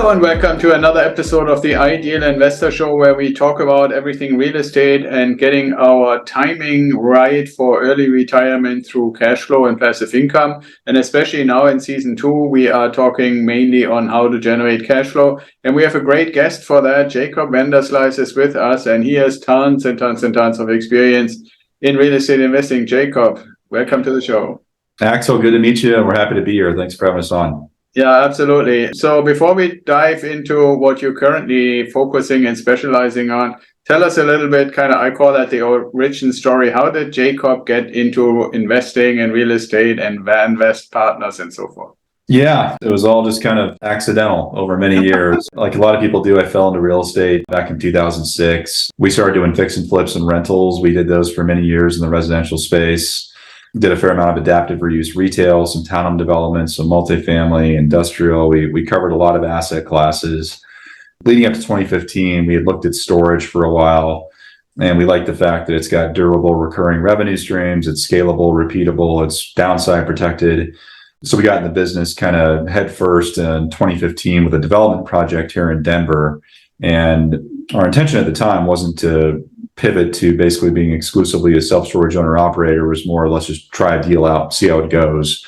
Hello and welcome to another episode of the Ideal Investor Show, where we talk about everything real estate and getting our timing right for early retirement through cash flow and passive income. And especially now in season 2, we are talking mainly on how to generate cash flow. And we have a great guest for that. Jacob Vanderslice is with us, and he has tons and tons and tons of experience in real estate investing. Jacob, welcome to the show. Axel, good to meet you. We're happy to be here. Thanks for having us on. Yeah, absolutely. So before we dive into what you're currently focusing and specializing on, tell us a little bit, I call that the origin story. How did Jacob get into investing in real estate and VanWest Partners and so forth? Yeah, it was all just kind of accidental over many years. Like a lot of people do, I fell into real estate back in 2006. We started doing fix and flips and rentals. We did those for many years in the residential space. Did a fair amount of adaptive reuse retail, some townhome developments, some multifamily, industrial. We covered a lot of asset classes. Leading up to 2015, we had looked at storage for a while, and we liked the fact that it's got durable recurring revenue streams, it's scalable, repeatable, it's downside protected. So we got in the business kind of head first in 2015 with a development project here in Denver. And our intention at the time wasn't to pivot to basically being exclusively a self-storage owner-operator. It was more or less just try a deal out, see how it goes.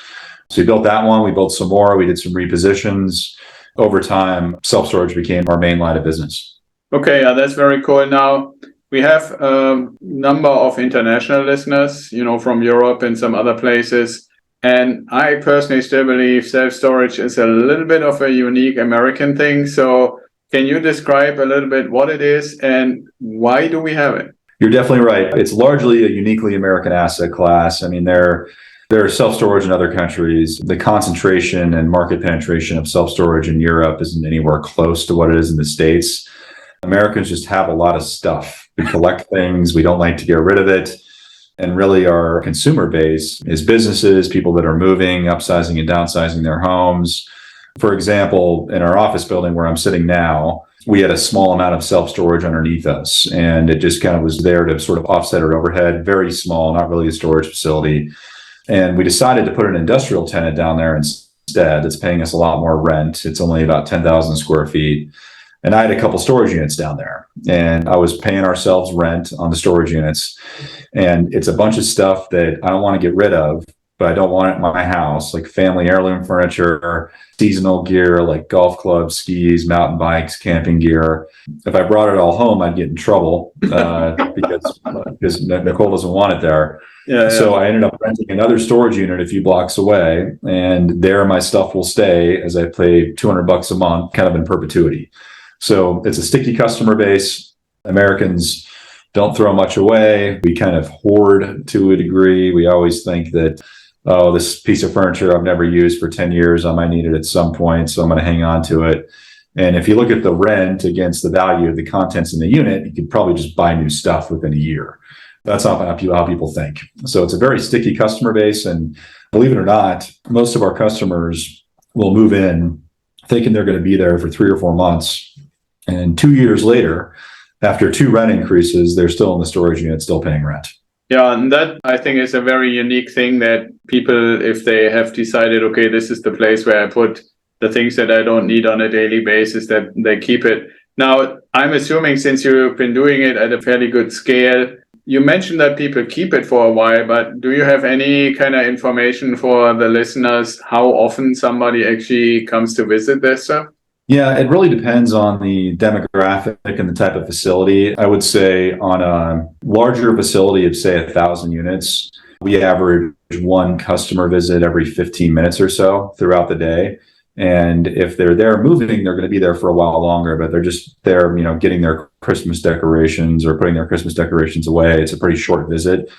So we built that one. We built some more. We did some repositions. Over time, self-storage became our main line of business. Okay, that's very cool. Now, we have a number of international listeners, from Europe and some other places. And I personally still believe self-storage is a little bit of a unique American thing. So can you describe a little bit what it is and why do we have it? You're definitely right. It's largely a uniquely American asset class. I mean, there are self-storage in other countries. The concentration and market penetration of self-storage in Europe isn't anywhere close to what it is in the States. Americans just have a lot of stuff. We collect things. We don't like to get rid of it. And really our consumer base is businesses, people that are moving, upsizing and downsizing their homes. For example, in our office building where I'm sitting now, we had a small amount of self-storage underneath us, and it just kind of was there to sort of offset our overhead, very small, not really a storage facility. And we decided to put an industrial tenant down there instead. It's paying us a lot more rent. It's only about 10,000 square feet. And I had a couple storage units down there, and I was paying ourselves rent on the storage units. And it's a bunch of stuff that I don't want to get rid of, but I don't want it in my house, like family heirloom furniture, seasonal gear, like golf clubs, skis, mountain bikes, camping gear. If I brought it all home, I'd get in trouble because Nicole doesn't want it there. So I ended up renting another storage unit a few blocks away, and there my stuff will stay as I pay $200 a month, kind of in perpetuity. So it's a sticky customer base. Americans don't throw much away. We kind of hoard to a degree. We always think that, oh, this piece of furniture I've never used for 10 years, I might need it at some point, so I'm going to hang on to it. And if you look at the rent against the value of the contents in the unit, you could probably just buy new stuff within a year. That's not how people think. So it's a very sticky customer base. And believe it or not, most of our customers will move in thinking they're going to be there for 3 or 4 months. And 2 years later, after 2 rent increases, they're still in the storage unit, still paying rent. Yeah, and that I think is a very unique thing that people, if they have decided, okay, this is the place where I put the things that I don't need on a daily basis, that they keep it. Now, I'm assuming since you've been doing it at a fairly good scale, you mentioned that people keep it for a while, but do you have any kind of information for the listeners how often somebody actually comes to visit this stuff? Yeah, it really depends on the demographic and the type of facility. I would say on a larger facility of, say, 1,000 units, we average 1 customer visit every 15 minutes or so throughout the day. And if they're there moving, they're going to be there for a while longer, but they're just there, getting their Christmas decorations or putting their Christmas decorations away. It's a pretty short visit.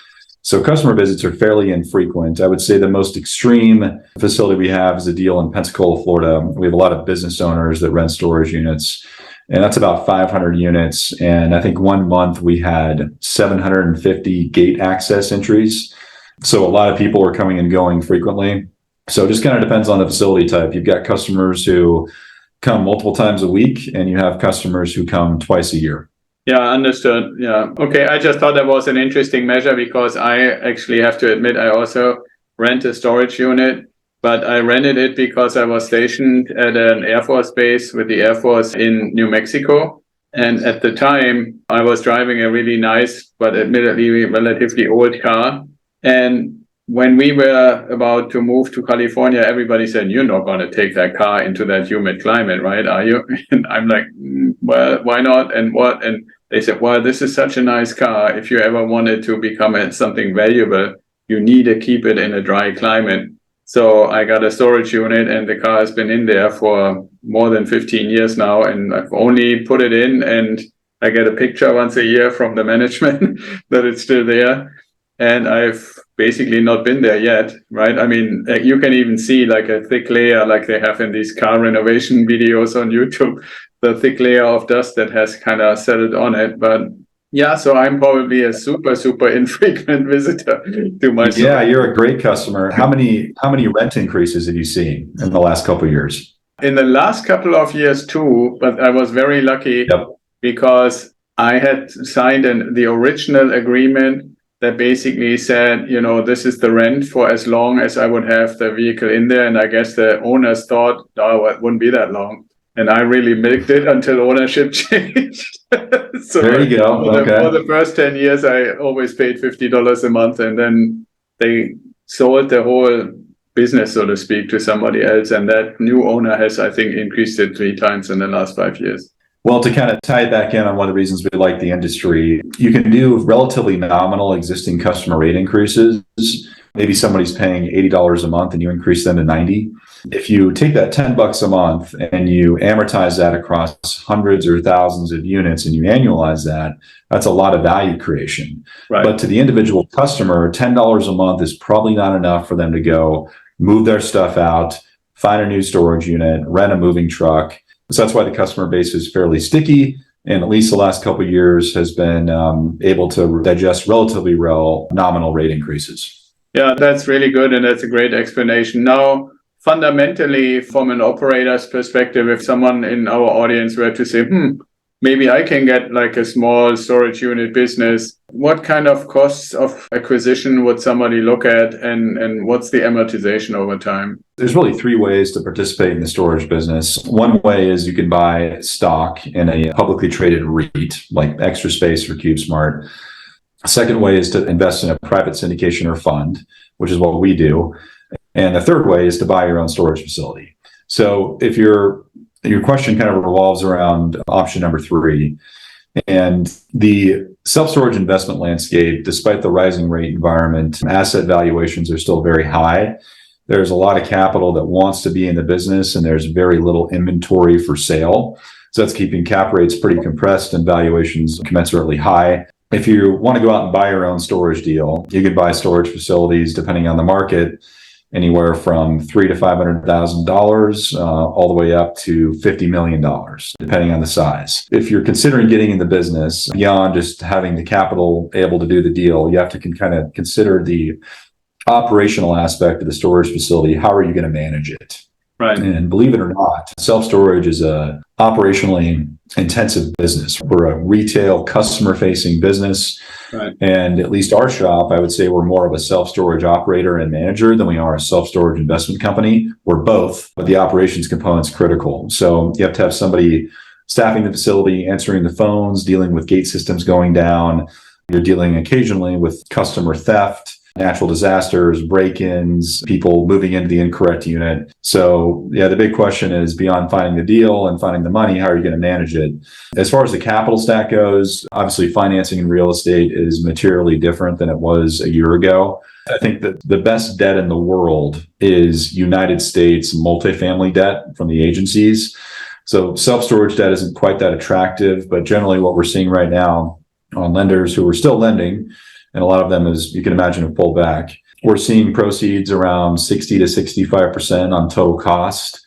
So customer visits are fairly infrequent. I would say the most extreme facility we have is a deal in Pensacola, Florida. We have a lot of business owners that rent storage units, and that's about 500 units. And I think 1 month we had 750 gate access entries. So a lot of people are coming and going frequently. So it just kind of depends on the facility type. You've got customers who come multiple times a week, and you have customers who come twice a year. Yeah, understood. Yeah. Okay. I just thought that was an interesting measure because I actually have to admit I also rent a storage unit. but I rented it because I was stationed at an Air Force base with the Air Force in New Mexico. And at the time, I was driving a really nice, but admittedly relatively old car. And when we were about to move to California, everybody said, "You're not going to take that car into that humid climate, right? Are you?" And I'm like, "Well, why not? And what?" And they said, "Well, this is such a nice car. If you ever wanted to become something valuable, you need to keep it in a dry climate." So I got a storage unit, and the car has been in there for more than 15 years now. And I've only put it in, and I get a picture once a year from the management that it's still there. And I've basically not been there yet, right? I mean, you can even see like a thick layer, like they have in these car renovation videos on YouTube, the thick layer of dust that has kind of settled on it. But yeah, so I'm probably a super infrequent visitor to my store. Yeah, you're a great customer. How many rent increases have you seen in the last couple of years? In the last couple of years too, but I was very lucky because I had signed the original agreement that basically said, this is the rent for as long as I would have the vehicle in there. And I guess the owners thought, oh, it wouldn't be that long. And I really milked it until ownership changed. So there you go. For the first 10 years, I always paid $50 a month. And then they sold the whole business, so to speak, to somebody else. And that new owner has, I think, increased it 3 times in the last 5 years. Well, to kind of tie it back in on one of the reasons we like the industry, you can do relatively nominal existing customer rate increases. Maybe somebody's paying $80 a month and you increase them to $90. If you take that $10 a month and you amortize that across hundreds or thousands of units and you annualize that, that's a lot of value creation. Right. But to the individual customer, $10 a month is probably not enough for them to go move their stuff out, find a new storage unit, rent a moving truck. So that's why the customer base is fairly sticky, and at least the last couple of years has been able to digest relatively nominal rate increases. Yeah, that's really good, and that's a great explanation. Now, fundamentally, from an operator's perspective, if someone in our audience were to say, maybe I can get like a small storage unit business, what kind of costs of acquisition would somebody look at, and what's the amortization over time? There's really 3 ways to participate in the storage business. One way is you can buy stock in a publicly traded REIT like Extra Space or CubeSmart. A second way is to invest in a private syndication or fund, which is what we do. And the third way is to buy your own storage facility. So if your question kind of revolves around option number 3, and the self-storage investment landscape, despite the rising rate environment, asset valuations are still very high. There's a lot of capital that wants to be in the business, and there's very little inventory for sale. So that's keeping cap rates pretty compressed and valuations commensurately high. If you want to go out and buy your own storage deal, you could buy storage facilities, depending on the market, anywhere from $300,000 to $500,000, all the way up to $50 million, depending on the size. If you're considering getting in the business, beyond just having the capital able to do the deal, you have to kind of consider the operational aspect of the storage facility. How are you going to manage it? Right. And believe it or not, self-storage is a operationally intensive business. We're a retail customer-facing business. Right. And at least our shop, I would say we're more of a self-storage operator and manager than we are a self-storage investment company. We're both, but the operations component's critical. So you have to have somebody staffing the facility, answering the phones, dealing with gate systems going down. You're dealing occasionally with customer theft, natural disasters, break-ins, people moving into the incorrect unit. So yeah, the big question is, beyond finding the deal and finding the money, how are you going to manage it? As far as the capital stack goes, obviously financing in real estate is materially different than it was a year ago. I think that the best debt in the world is United States multifamily debt from the agencies. So self-storage debt isn't quite that attractive, but generally what we're seeing right now on lenders who are still lending, and a lot of them, as you can imagine, have pulled back. We're seeing proceeds around 60 to 65% on total cost.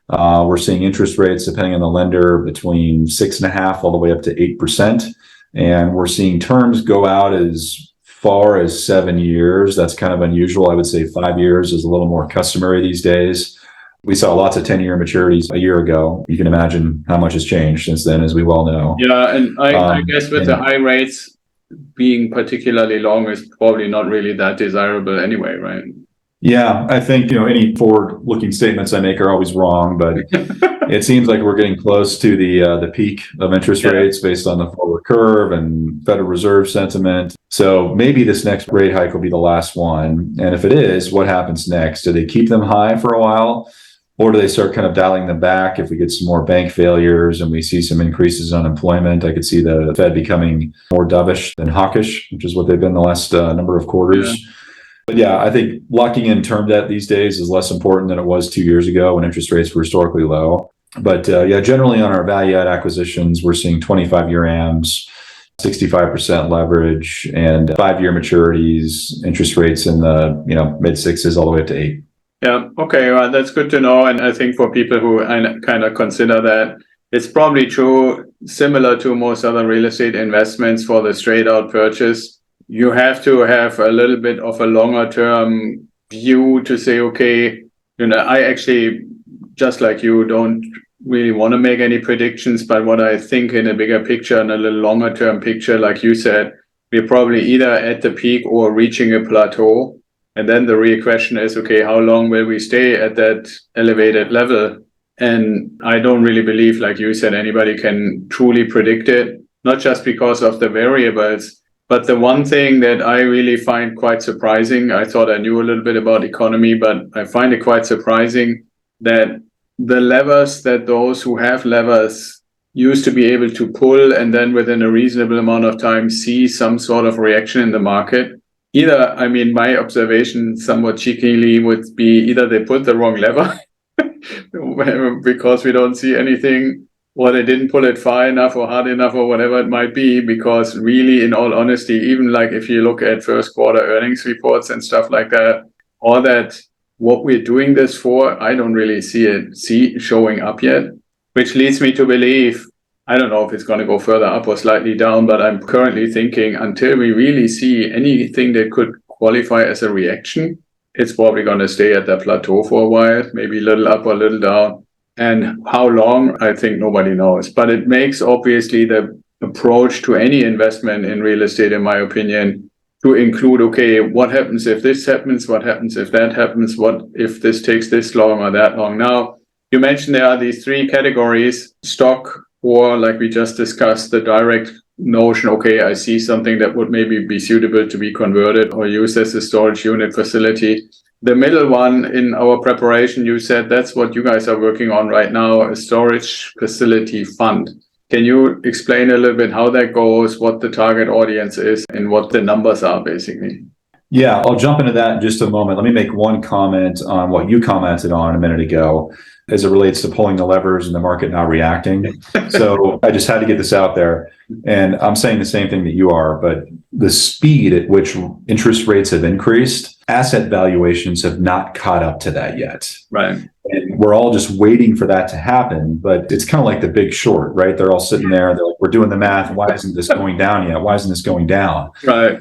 We're seeing interest rates, depending on the lender, between 6.5% all the way up to 8%. And we're seeing terms go out as far as 7 years. That's kind of unusual. I would say 5 years is a little more customary these days. We saw lots of 10-year maturities a year ago. You can imagine how much has changed since then, as we well know. Yeah, and I guess with the high rates, being particularly long is probably not really that desirable anyway, right? Yeah, I think, any forward-looking statements I make are always wrong, but it seems like we're getting close to the peak of interest rates based on the forward curve and Federal Reserve sentiment. So maybe this next rate hike will be the last one. And if it is, what happens next? Do they keep them high for a while? Or do they start kind of dialing them back if we get some more bank failures and we see some increases in unemployment? I could see the Fed becoming more dovish than hawkish, which is what they've been the last number of quarters. Yeah. But yeah, I think locking in term debt these days is less important than it was 2 years ago when interest rates were historically low. But generally on our value add acquisitions, we're seeing 25-year AMs, 65% leverage, and 5-year maturities, interest rates in the mid sixes all the way up to 8. Yeah. Okay. Well, that's good to know. And I think for people who kind of consider that, it's probably true, similar to most other real estate investments for the straight out purchase. You have to have a little bit of a longer term view to say, okay, I actually, just like you, don't really want to make any predictions, but what I think in a bigger picture and a little longer term picture, like you said, we're probably either at the peak or reaching a plateau. And then the real question is, okay, how long will we stay at that elevated level? And I don't really believe, like you said, anybody can truly predict it, not just because of the variables. But the one thing that I really find quite surprising, I thought I knew a little bit about economy, but I find it quite surprising that the levers that those who have levers used to be able to pull and then within a reasonable amount of time see some sort of reaction in the market. Either, my observation somewhat cheekily would be either they put the wrong lever because we don't see anything, or they didn't pull it far enough or hard enough or whatever it might be, because really, in all honesty, even like if you look at first quarter earnings reports and stuff like that, or that what we're doing this for, I don't really see it showing up yet, which leads me to believe, I don't know if it's going to go further up or slightly down, but I'm currently thinking until we really see anything that could qualify as a reaction, it's probably going to stay at that plateau for a while, maybe a little up or a little down. And how long, I think nobody knows. But it makes obviously the approach to any investment in real estate, in my opinion, to include, okay, what happens if this happens? What happens if that happens? What if this takes this long or that long? Now, you mentioned there are these 3 categories: stock, or like we just discussed, the direct notion, okay, I see something that would maybe be suitable to be converted or used as a storage unit facility. The middle one in our preparation, you said that's what you guys are working on right now, a storage facility fund. Can you explain a little bit how that goes, what the target audience is, and what the numbers are, basically? Yeah, I'll jump into that in just a moment. Let me make one comment on what you commented on a minute ago as it relates to pulling the levers and the market not reacting. So I just had to get this out there. And I'm saying the same thing that you are, but the speed at which interest rates have increased, asset valuations have not caught up to that yet. Right. And we're all just waiting for that to happen. But it's kind of like The Big Short, right? They're all sitting there. They're like, we're doing the math. Why isn't this going down yet? Why isn't this going down? Right.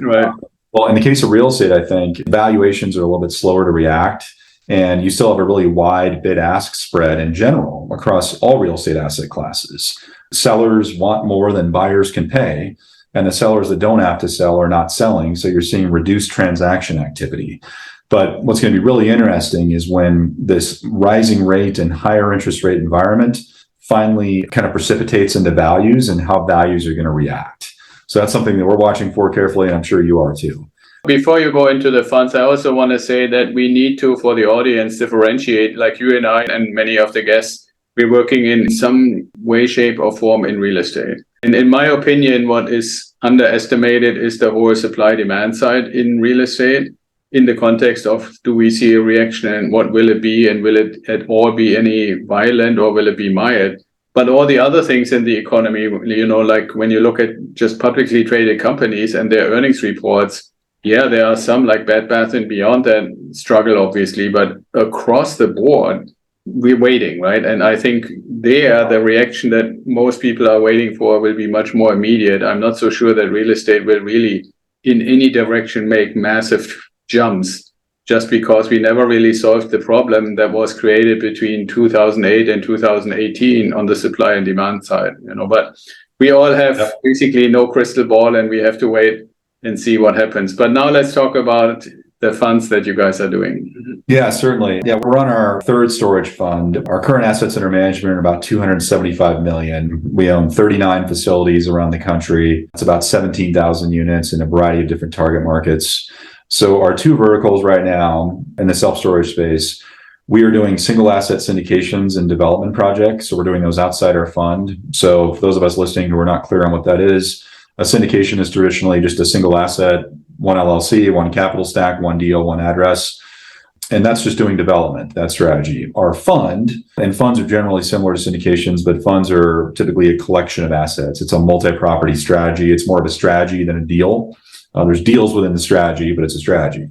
Well, in the case of real estate, I think valuations are a little bit slower to react. And you still have a really wide bid-ask spread in general across all real estate asset classes. Sellers want more than buyers can pay, and the sellers that don't have to sell are not selling. So you're seeing reduced transaction activity. But what's going to be really interesting is when this rising rate and higher interest rate environment finally kind of precipitates into values and how values are going to react. So that's something that we're watching for carefully, and I'm sure you are too. Before you go into the funds, I also want to say that we need to, for the audience, differentiate, like you and I and many of the guests, we're working in some way, shape, or form in real estate. And in my opinion, what is underestimated is the whole supply-demand side in real estate, in the context of, do we see a reaction and what will it be, and will it at all be any violent or will it be mild? But all the other things in the economy, like when you look at just publicly traded companies and their earnings reports, yeah, there are some like Bed Bath and Beyond that struggle, obviously, but across the board, we're waiting, right? And I think the reaction that most people are waiting for will be much more immediate. I'm not so sure that real estate will really, in any direction, make massive jumps, just because we never really solved the problem that was created between 2008 and 2018 on the supply and demand side, But we all have basically no crystal ball, and we have to wait and see what happens. But now let's talk about the funds that you guys are doing. Yeah, certainly. Yeah, we're on our third storage fund. Our current assets under management are about 275 million. We own 39 facilities around the country. It's about 17,000 units in a variety of different target markets. So our two verticals right now in the self-storage space, we are doing single asset syndications and development projects. So we're doing those outside our fund. So for those of us listening who are not clear on what that is, a syndication is traditionally just a single asset, one LLC, one capital stack, one deal, one address. And that's just doing development, that strategy. Our fund, and funds are generally similar to syndications, but funds are typically a collection of assets. It's a multi-property strategy. It's more of a strategy than a deal. There's deals within the strategy, but it's a strategy.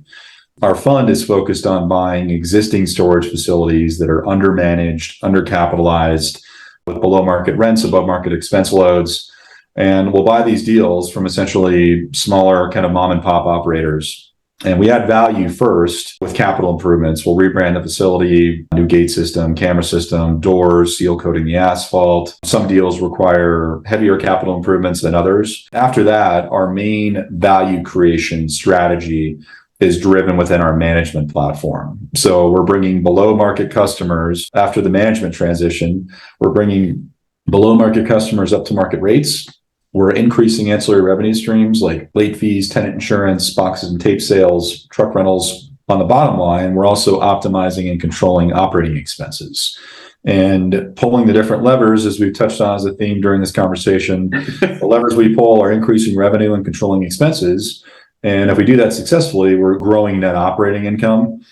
Our fund is focused on buying existing storage facilities that are undermanaged, undercapitalized, with below market rents, above market expense loads. And we'll buy these deals from essentially smaller kind of mom and pop operators. And we add value first with capital improvements. We'll rebrand the facility, new gate system, camera system, doors, seal coating the asphalt. Some deals require heavier capital improvements than others. After that, our main value creation strategy is driven within our management platform. So we're bringing below market customers after the management transition. We're bringing below market customers up to market rates. We're increasing ancillary revenue streams like late fees, tenant insurance, boxes and tape sales, truck rentals. On the bottom line, we're also optimizing and controlling operating expenses and pulling the different levers, as we've touched on as a theme during this conversation. The levers we pull are increasing revenue and controlling expenses. And if we do that successfully, we're growing net operating income.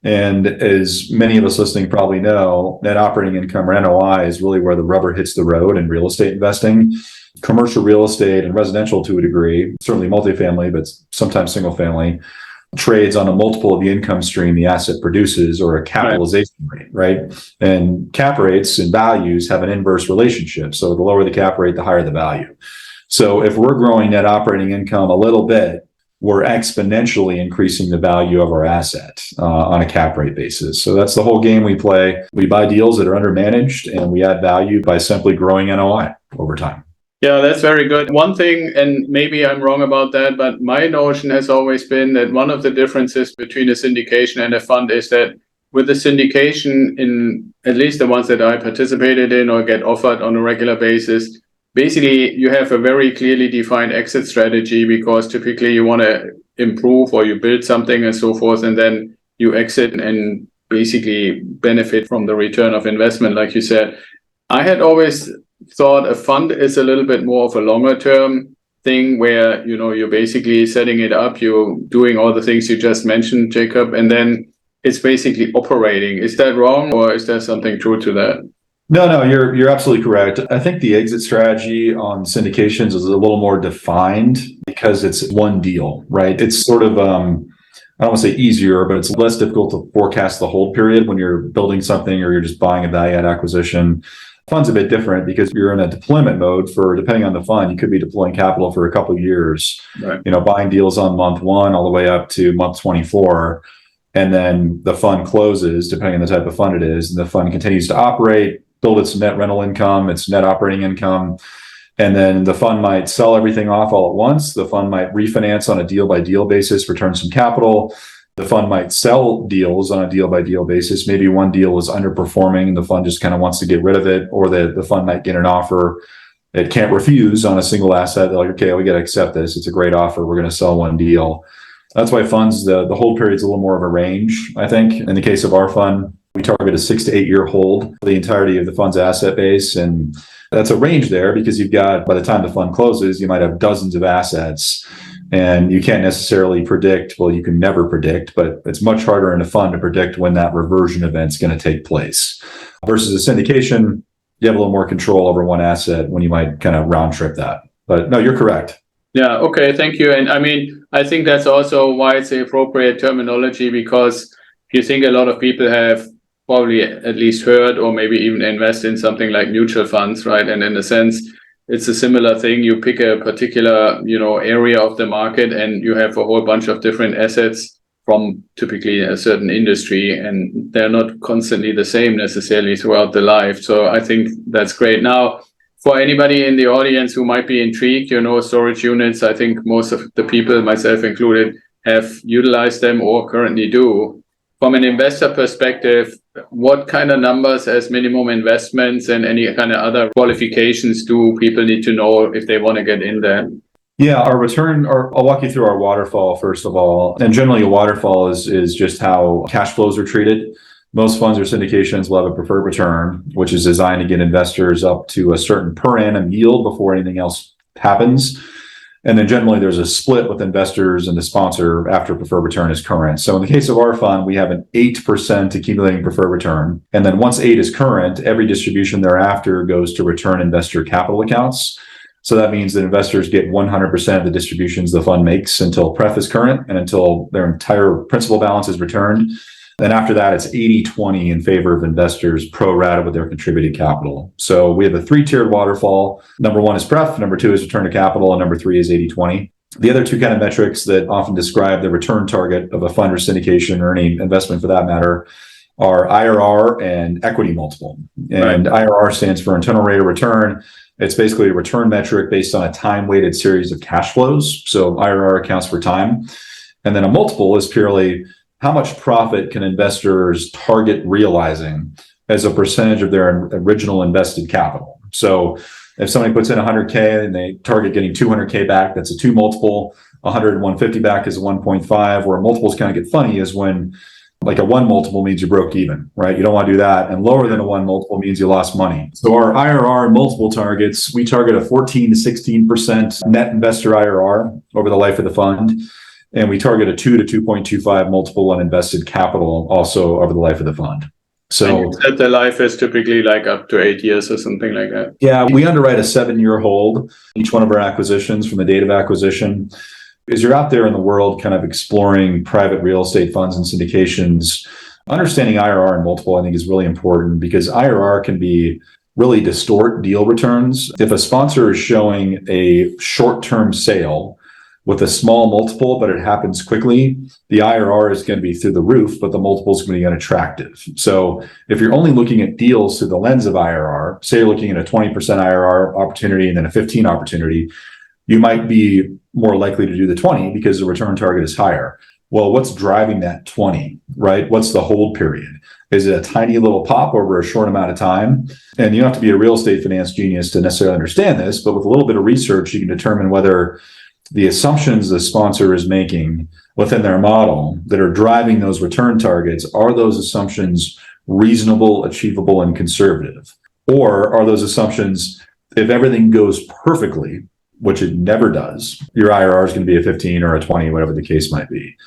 And as many of us listening probably know, net operating income, or NOI, is really where the rubber hits the road in real estate investing. Commercial real estate and residential to a degree, certainly multifamily, but sometimes single family, trades on a multiple of the income stream the asset produces, or a capitalization rate, right? And cap rates and values have an inverse relationship. So the lower the cap rate, the higher the value. So if we're growing net operating income a little bit, we're exponentially increasing the value of our asset on a cap rate basis. So that's the whole game we play. We buy deals that are undermanaged, and we add value by simply growing NOI over time. Yeah, that's very good. One thing, and maybe I'm wrong about that, but my notion has always been that one of the differences between a syndication and a fund is that with the syndication, in at least the ones that I participated in or get offered on a regular basis, basically you have a very clearly defined exit strategy, because typically you want to improve or you build something and so forth, and then you exit and basically benefit from the return of investment, like you said. I had always thought a fund is a little bit more of a longer term thing where, you're basically setting it up, you're doing all the things you just mentioned, Jacob, and then it's basically operating. Is that wrong, or is there something true to that? No, you're absolutely correct. I think the exit strategy on syndications is a little more defined because it's one deal, right? It's sort of, I don't want to say easier, but it's less difficult to forecast the hold period when you're building something or you're just buying a value add acquisition. Fund's a bit different because you're in a deployment mode for, depending on the fund, you could be deploying capital for a couple of years, right. Buying deals on month 1 all the way up to month 24. And then the fund closes, depending on the type of fund it is, and the fund continues to operate, build its net rental income, its net operating income. And then the fund might sell everything off all at once. The fund might refinance on a deal by deal basis, return some capital. The fund might sell deals on a deal by deal basis. Maybe one deal is underperforming and the fund just kind of wants to get rid of it, or the fund might get an offer it can't refuse on a single asset. They're like, okay, we got to accept this. It's a great offer. We're going to sell one deal. That's why funds, the hold period is a little more of a range, I think. In the case of our fund, we target a 6 to 8 year hold for the entirety of the fund's asset base. And that's a range there because you've got, by the time the fund closes, you might have dozens of assets. And you can't necessarily predict, well, you can never predict, but it's much harder in a fund to predict when that reversion event's going to take place. Versus a syndication, you have a little more control over one asset when you might kind of round trip that. But no, you're correct. Yeah, okay, thank you. And I think that's also why it's the appropriate terminology, because you think a lot of people have probably at least heard or maybe even invest in something like mutual funds, right? And in a sense, it's a similar thing. You pick a particular, area of the market and you have a whole bunch of different assets from typically a certain industry, and they're not constantly the same necessarily throughout the life. So I think that's great. Now, for anybody in the audience who might be intrigued, storage units, I think most of the people, myself included, have utilized them or currently do. From an investor perspective, what kind of numbers as minimum investments and any kind of other qualifications do people need to know if they want to get in there? Yeah, our return, or I'll walk you through our waterfall first of all. And generally, a waterfall is just how cash flows are treated. Most funds or syndications will have a preferred return, which is designed to get investors up to a certain per annum yield before anything else happens. And then generally there's a split with investors and the sponsor after preferred return is current. So in the case of our fund, we have an 8% accumulating preferred return. And then once 8 is current, every distribution thereafter goes to return investor capital accounts. So that means that investors get 100% of the distributions the fund makes until pref is current and until their entire principal balance is returned. Then after that, it's 80-20 in favor of investors pro rata with their contributed capital. So we have a 3-tiered waterfall. Number 1 is pref, number 2 is return to capital, and number 3 is 80-20. The other 2 kind of metrics that often describe the return target of a fund or syndication or any investment for that matter are IRR and equity multiple. And right. IRR stands for internal rate of return. It's basically a return metric based on a time-weighted series of cash flows. So IRR accounts for time. And then a multiple is purely how much profit can investors target realizing as a percentage of their original invested capital. So if somebody puts in 100K and they target getting 200K back, that's a 2 multiple. 100 and 150 back is a 1.5. Where multiples kind of get funny is when like a 1 multiple means you broke even, right? You don't want to do that. And lower than a 1 multiple means you lost money. So our IRR and multiple targets, we target a 14 to 16% net investor IRR over the life of the fund. And we target a 2 to 2.25 multiple on invested capital also over the life of the fund. So and you said the life is typically like up to 8 years or something like that. Yeah, we underwrite a 7-year hold each one of our acquisitions from the date of acquisition. As you're out there in the world kind of exploring private real estate funds and syndications, understanding IRR and multiple I think is really important because IRR can be really distort deal returns. If a sponsor is showing a short-term sale with a small multiple, but it happens quickly, the IRR is going to be through the roof, but the multiple is going to be unattractive. So if you're only looking at deals through the lens of IRR, say you're looking at a 20% IRR opportunity and then a 15 opportunity, you might be more likely to do the 20 because the return target is higher. Well, what's driving that 20, right? What's the hold period? Is it a tiny little pop over a short amount of time? And you don't have to be a real estate finance genius to necessarily understand this, but with a little bit of research, you can determine whether the assumptions the sponsor is making within their model that are driving those return targets, are those assumptions reasonable, achievable, and conservative? Or are those assumptions, if everything goes perfectly, which it never does, your IRR is going to be a 15 or a 20, whatever the case might be.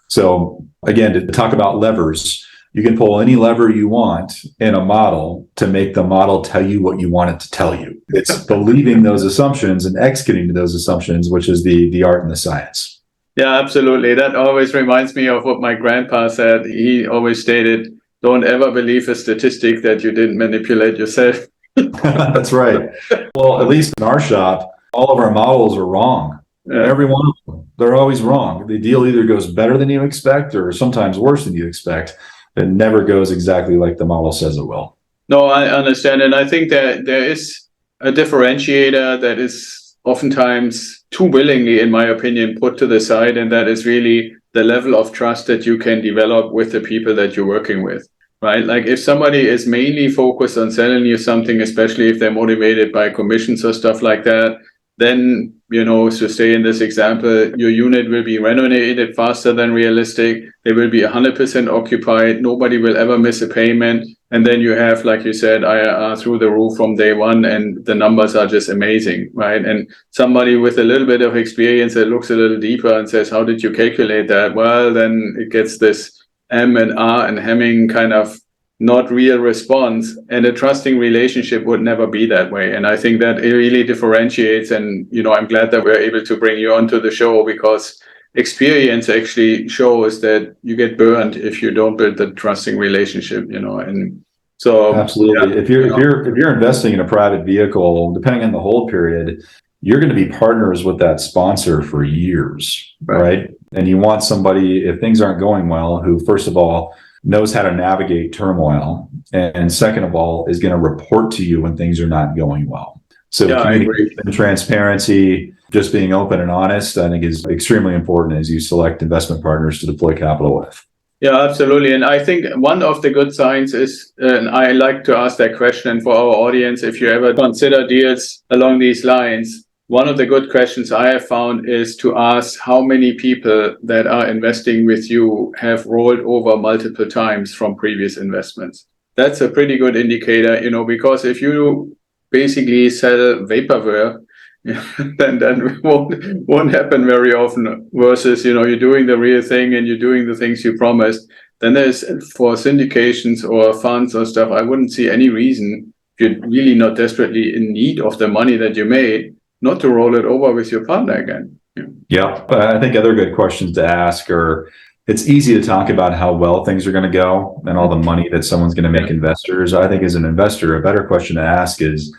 So again, to talk about levers, you can pull any lever you want in a model to make the model tell you what you want it to tell you. It's believing those assumptions and executing to those assumptions, which is the art and the science. Yeah, absolutely. That always reminds me of what my grandpa said. He always stated, don't ever believe a statistic that you didn't manipulate yourself. That's right. Well, at least in our shop, all of our models are wrong. Yeah. Every one of them. They're always wrong. The deal either goes better than you expect or sometimes worse than you expect. It never goes exactly like the model says it will. No, I understand. And I think that there is a differentiator that is oftentimes too willingly, in my opinion, put to the side. And that is really the level of trust that you can develop with the people that you're working with, right? Like if somebody is mainly focused on selling you something, especially if they're motivated by commissions or stuff like that, then, to stay in this example, your unit will be renovated faster than realistic. They will be 100% occupied. Nobody will ever miss a payment. And then you have, like you said, IRR through the roof from day one, and the numbers are just amazing, right? And somebody with a little bit of experience that looks a little deeper and says, how did you calculate that? Well, then it gets this M and R and hemming kind of not real response, and a trusting relationship would never be that way. And I think that it really differentiates. And, I'm glad that we're able to bring you onto the show because experience actually shows that you get burned if you don't build the trusting relationship, and so. Absolutely. Yeah, if you're investing in a private vehicle, depending on the hold period, you're going to be partners with that sponsor for years, right? And you want somebody, if things aren't going well, who first of all knows how to navigate turmoil, and second of all, is going to report to you when things are not going well. So communication, transparency, just being open and honest, I think, is extremely important as you select investment partners to deploy capital with. Yeah, absolutely. And I think one of the good signs is, and I like to ask that question for our audience, if you ever consider deals along these lines, one of the good questions I have found is to ask how many people that are investing with you have rolled over multiple times from previous investments. That's a pretty good indicator, because if you basically sell vaporware, then that won't happen very often. Versus, you're doing the real thing and you're doing the things you promised. Then there's, for syndications or funds or stuff, I wouldn't see any reason, if you're really not desperately in need of the money that you made, not to roll it over with your partner again. Yeah, I think other good questions to ask are, it's easy to talk about how well things are going to go and all the money that someone's going to make investors. I think as an investor, a better question to ask is,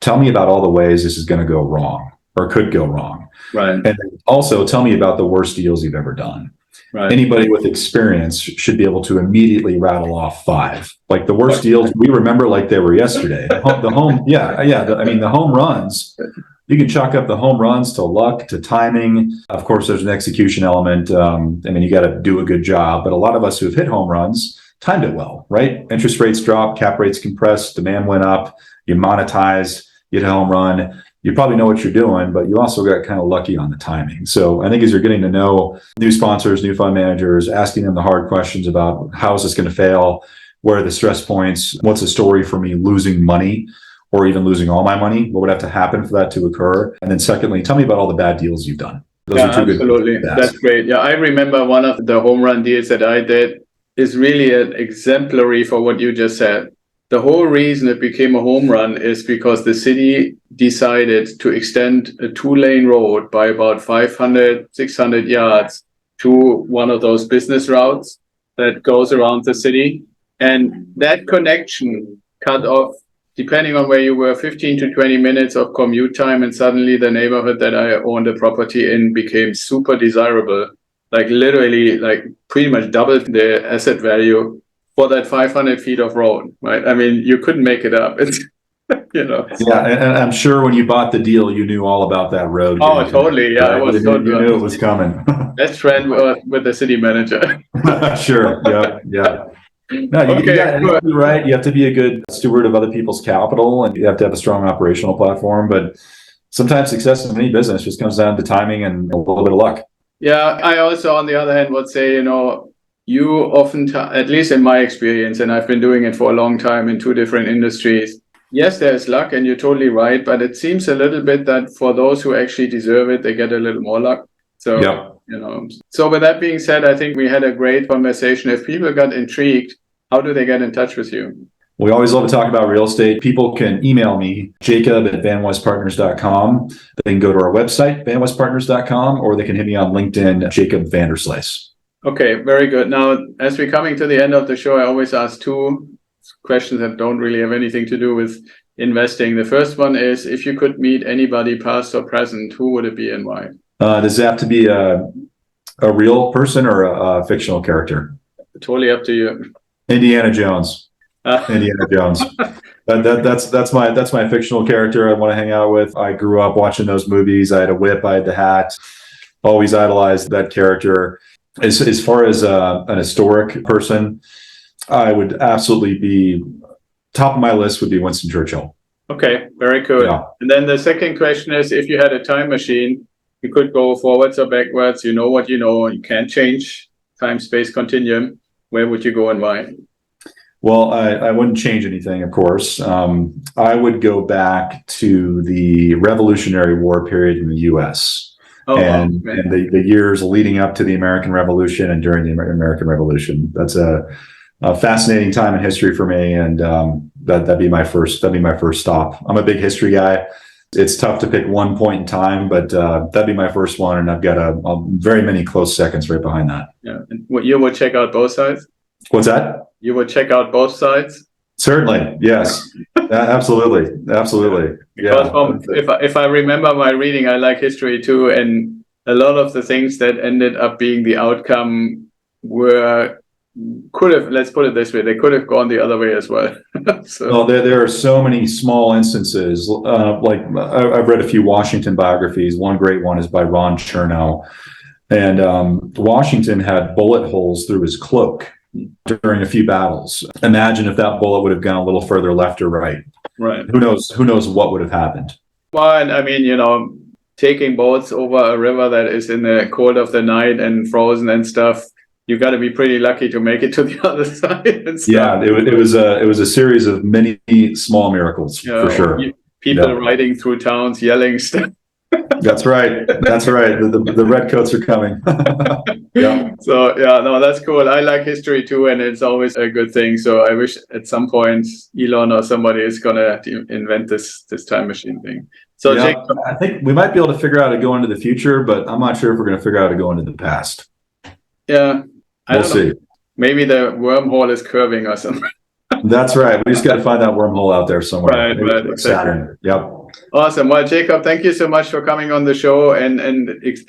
tell me about all the ways this is going to go wrong or could go wrong. Right. And also tell me about the worst deals you've ever done. Right. Anybody with experience should be able to immediately rattle off 5. Like the worst deals, we remember like they were yesterday. The home runs, you can chalk up the home runs to luck, to timing. Of course, there's an execution element. You got to do a good job. But a lot of us who have hit home runs timed it well, right? Interest rates dropped, cap rates compressed, demand went up, you monetized, you hit a home run. You probably know what you're doing, but you also got kind of lucky on the timing. So I think as you're getting to know new sponsors, new fund managers, asking them the hard questions about how is this going to fail? Where are the stress points? What's the story for me losing money or even losing all my money? What would have to happen for that to occur? And then secondly, tell me about all the bad deals you've done. Those are two absolutely. Good That's great. Yeah, I remember one of the home run deals that I did is really an exemplary for what you just said. The whole reason it became a home run is because the city decided to extend a 2-lane road by about 500, 600 yards to one of those business routes that goes around the city. And that connection cut off, depending on where you were, 15 to 20 minutes of commute time. And suddenly the neighborhood that I owned a property in became super desirable, like literally like pretty much doubled the asset value for that 500 feet of road, right? I mean, you couldn't make it up. It's, Yeah, and I'm sure when you bought the deal, you knew all about that road. Oh, totally. Yeah, right? You knew it was coming. Let's friend with the city manager. Sure. Yeah. No, you're right. You have to be a good steward of other people's capital, and you have to have a strong operational platform. But sometimes success in any business just comes down to timing and a little bit of luck. Yeah, I also, on the other hand, would say, you often, at least in my experience, and I've been doing it for a long time in 2 different industries, yes, there's luck, and you're totally right, but it seems a little bit that for those who actually deserve it, they get a little more luck. So, So with that being said, I think we had a great conversation. If people got intrigued, how do they get in touch with you? We always love to talk about real estate. People can email me, Jacob at VanWestPartners.com. They can go to our website, VanWestPartners.com, or they can hit me on LinkedIn, Jacob Vanderslice. Okay, very good. Now, as we're coming to the end of the show, I always ask 2 questions that don't really have anything to do with investing. The first one is, if you could meet anybody, past or present, who would it be and why? Does it have to be a real person or a fictional character? Totally up to you. Indiana Jones. Indiana Jones. That's my fictional character I want to hang out with. I grew up watching those movies. I had a whip, I had the hat. Always idolized that character. As far as an historic person, I would absolutely be top of my list would be Winston Churchill. Okay, very good. Yeah. And then the second question is, if you had a time machine, you could go forwards or backwards. You know what you know. You can't change time-space continuum. Where would you go and why? Well, I wouldn't change anything, of course. I would go back to the Revolutionary War period in the U.S. And the years leading up to the American Revolution and during the American Revolution. That's a fascinating time in history for me, and that'd be my first stop. I'm a big history guy. It's tough to pick one point in time, but that'd be my first one, and I've got a very many close seconds right behind that. Yeah, and you would check out both sides? What's that? You would check out both sides? Certainly, yes. Absolutely. Because if I remember my reading, I like history too, and a lot of the things that ended up being the outcome were could have, let's put it this way, they could have gone the other way as well. So. Well, there are so many small instances. I've read a few Washington biographies. One great one is by Ron Chernow. And Washington had bullet holes through his cloak during a few battles. Imagine if that bullet would have gone a little further left or right. Right. Who knows what would have happened. Well, and I mean, taking boats over a river that is in the cold of the night and frozen and stuff, you got to be pretty lucky to make it to the other side and stuff. Yeah, it was a series of many small miracles, for sure. People riding through towns yelling stuff. That's right. The redcoats are coming. Yeah. So that's cool. I like history too, and it's always a good thing. So I wish at some point Elon or somebody is gonna invent this time machine thing. So Jacob, I think we might be able to figure out how to go into the future, but I'm not sure if we're going to figure out how to go into the past. Yeah, we'll see. Maybe the wormhole is curving or something. That's right. We just got to find that wormhole out there somewhere. Right. Exactly. Saturn. Yep. Awesome. Well, Jacob, thank you so much for coming on the show and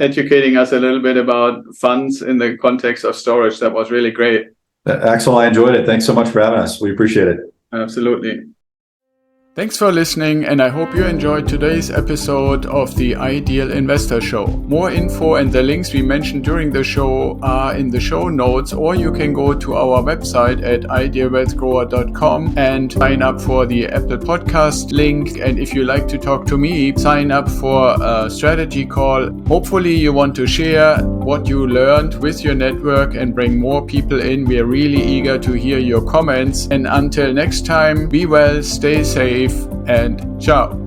educating us a little bit about funds in the context of storage. That was really great. Axel, I enjoyed it. Thanks so much for having us. We appreciate it. Absolutely. Thanks for listening, and I hope you enjoyed today's episode of the Ideal Investor Show. More info and the links we mentioned during the show are in the show notes, or you can go to our website at idealwealthgrower.com and sign up for the Apple Podcast link. And if you like to talk to me, sign up for a strategy call. Hopefully you want to share what you learned with your network and bring more people in. We are really eager to hear your comments. And until next time, be well, stay safe, and ciao.